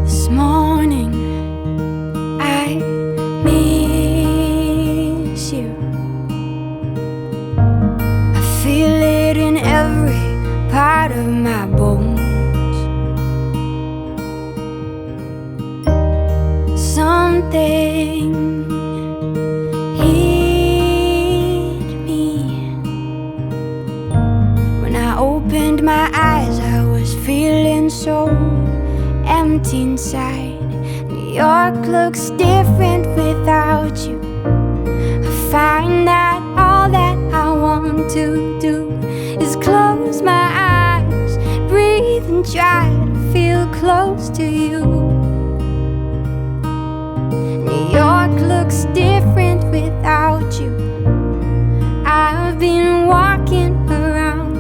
This morning I miss you. I feel it in every part of my bones. Something hit me when I opened my eyes. I was feeling so empty inside. New York looks different without you. I find that all that I want to do is close my eyes, breathe and try to feel close to you. New York looks different without you. I've been walking around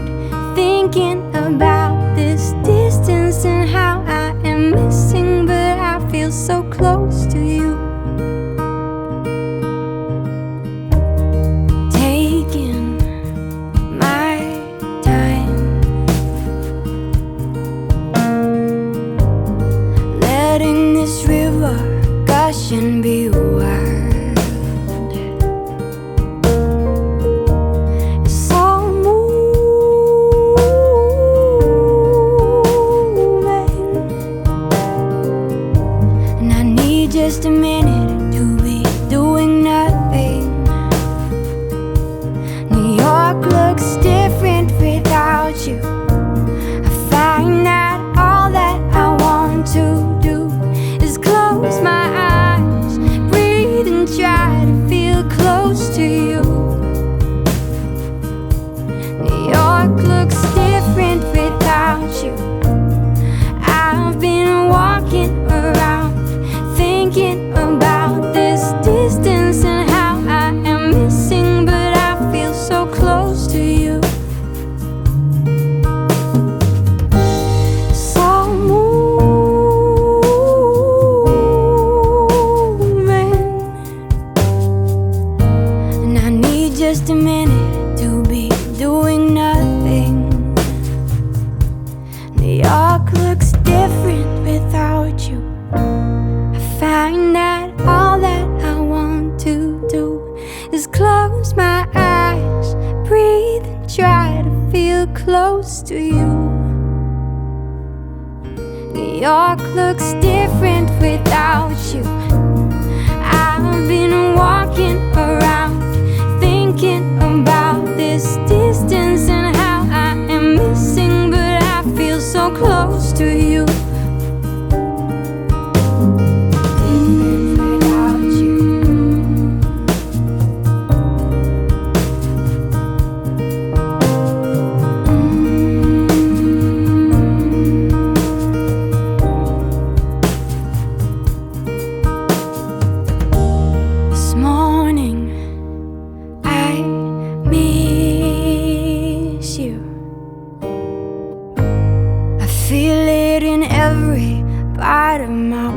thinking about this distance and how I am missing, but I feel so close to you. Taking my time, letting this river gush and be wild. It's all moving, and I need just a minute to be doing nothing. New York looks different without you. I find that all that I want to do is close my eyes, breathe and try to feel close to you. New York looks different without you. I've been walking around thinking about this distance and how I am missing, but I feel so close to you. It's all moving, and I need just a minute to be doing nothing. New York looks different without you. I find that all that I want to do is close my eyes, breathe and try to feel close to you. New York looks different without you. I've been walking around thinking about this distance and how I am missing, but I feel so close to you. Without you. This morning I miss you. I feel it in every part of my